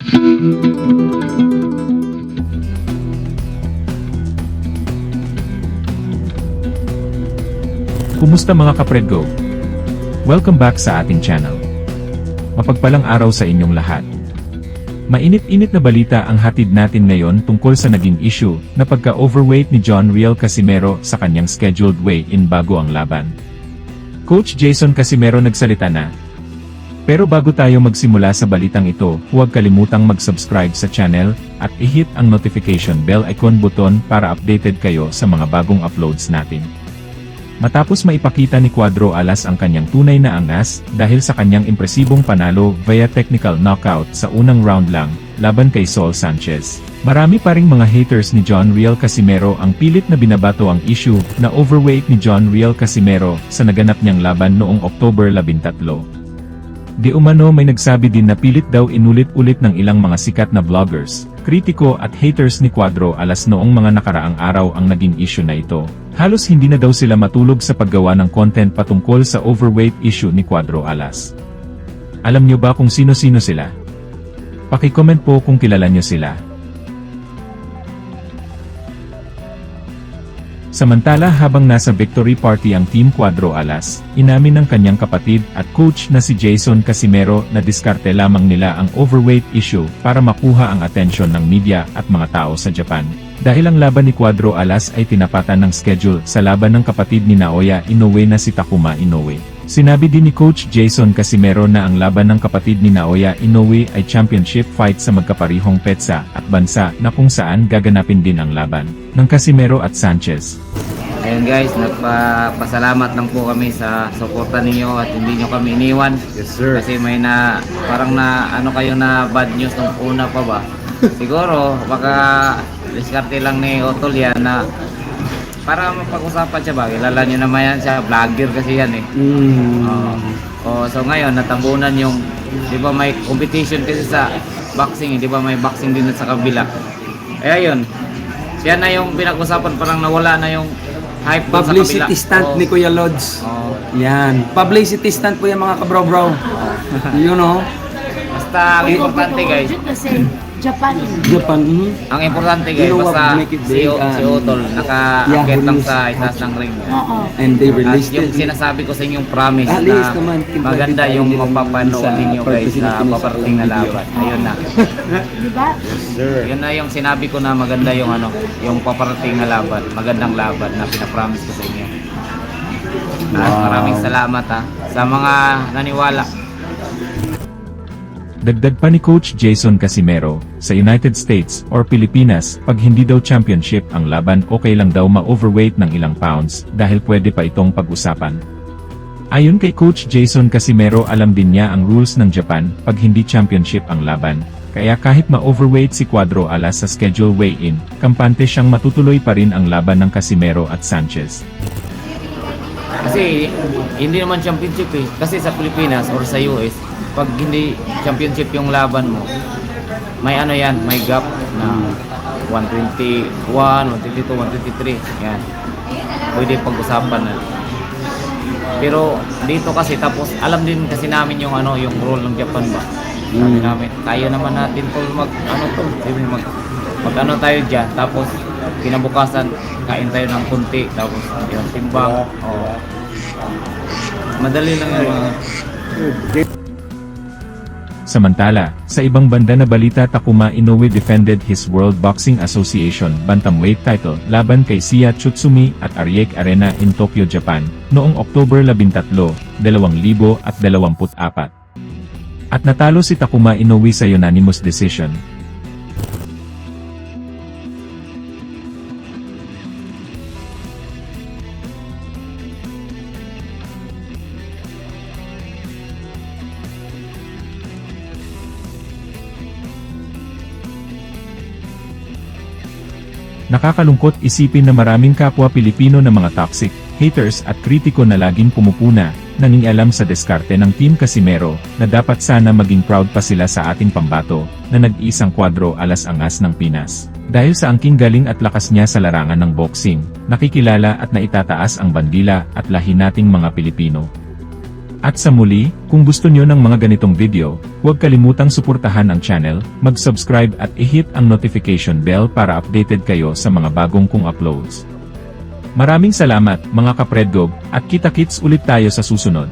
Kumusta mga kapredgo? Welcome back sa ating channel. Mapagpalang araw sa inyong lahat. Mainit-init na balita ang hatid natin ngayon tungkol sa naging issue na pagka-overweight ni John Riel Casimero sa kanyang scheduled weigh-in bago ang laban. Coach Jason Casimero nagsalita na. Pero bago tayo magsimula sa balitang ito, huwag kalimutang mag-subscribe sa channel at i-hit ang notification bell icon button para updated kayo sa mga bagong uploads natin. Matapos maipakita ni Cuadro Alas ang kanyang tunay na angas dahil sa kanyang impresibong panalo via technical knockout sa unang round lang, laban kay Saul Sanchez. Marami pa ring mga haters ni John Riel Casimero ang pilit na binabato ang issue na overweight ni John Riel Casimero sa naganap niyang laban noong October 13. Di umano may nagsabi din na pilit daw inulit-ulit ng ilang mga sikat na vloggers, kritiko at haters ni Cuadro Alas noong mga nakaraang araw ang naging issue na ito. Halos hindi na daw sila matulog sa paggawa ng content patungkol sa overweight issue ni Cuadro Alas. Alam niyo ba kung sino-sino sila? Paki-comment po kung kilala niyo sila. Samantala habang nasa victory party ang Team Cuadro Alas, inamin ng kanyang kapatid at coach na si Jason Casimero na diskarte lamang nila ang overweight issue para makuha ang atensyon ng media at mga tao sa Japan. Dahil ang laban ni Cuadro Alas ay tinapatan ng schedule sa laban ng kapatid ni Naoya Inoue na si Takuma Inoue. Sinabi din ni Coach Jason Casimero na ang laban ng kapatid ni Naoya Inoue ay championship fight sa magkaparihong petsa at bansa na kung saan gaganapin din ang laban ng Casimero at Sanchez. Ayun guys, nagpapasalamat lang po kami sa suporta ninyo at hindi nyo kami iniwan. Yes sir. Kasi may parang ano kayo na bad news nung una pa ba? Siguro, baka diskarte lang ni Otol yan na para mapag-usapan siya ba? Kilala nyo naman yan siya, vlogger kasi yan eh. So ngayon, natambunan yung, di ba may competition kasi sa boxing, di ba may boxing din sa kabila. Eh ayun, siya na yung pinag-usapan, parang nawala na yung hype sa kabila. Publicity stunt ni Kuya Lods. Yan. Publicity stunt po yan mga kabro-bro. You know? Basta ang importante guys. Kasi Japan. Ang importante guys, You know what, basta make it si big, Otol naka-akit lang sa itaas ng ring. And they At released yung it. sinasabi ko sa inyong promise At na least naman, maganda yung sa mapapanood ninyo guys na purpose paparating na ng laban. Ayun na. Diba? Yun na yung sinabi ko na maganda yung yung paparating na laban. Magandang laban na pinapromise ko sa inyo. At maraming salamat sa mga naniwala. Dagdag pa ni Coach Jason Casimero, sa United States or Pilipinas, pag hindi daw championship ang laban okay lang daw ma-overweight ng ilang pounds dahil pwede pa itong pag-usapan. Ayon kay Coach Jason Casimero, alam din niya ang rules ng Japan pag hindi championship ang laban, kaya kahit ma-overweight si Cuadro Alas sa schedule weigh-in, kampante siyang matutuloy pa rin ang laban ng Casimero at Sanchez. Kasi hindi naman championship eh. Kasi sa Pilipinas or sa US, pag hindi championship yung laban mo, may may gap na 121, 122, 123. Yan. Pwede pag-usapan na. Pero dito kasi tapos alam din kasi namin yung yung role ng Japan ba. Sabi namin, kaya naman natin to mag tayo diyan tapos kinabukasan kain tayo ng kunti tapos yung timbang. Madali lang yan. Samantala, sa ibang banda na balita, Takuma Inoue defended his World Boxing Association bantamweight title laban kay Sia Tsutsumi at Ariake Arena in Tokyo, Japan, noong October 13, 2024. At natalo si Takuma Inoue sa unanimous decision. Nakakalungkot isipin na maraming kapwa Pilipino na mga toxic, haters at kritiko na laging pumupuna, nangingialam sa diskarte ng Team Casimero, na dapat sana maging proud pa sila sa ating pambato, na nag-iisang Cuadro Alas angas ng Pinas. Dahil sa angking galing at lakas niya sa larangan ng boxing, nakikilala at naitataas ang bandila at lahi nating mga Pilipino. At sa muli, kung gusto nyo ng mga ganitong video, huwag kalimutang suportahan ang channel, mag-subscribe at i-hit ang notification bell para updated kayo sa mga bagong kong uploads. Maraming salamat mga kapredgog, at kita-kits ulit tayo sa susunod.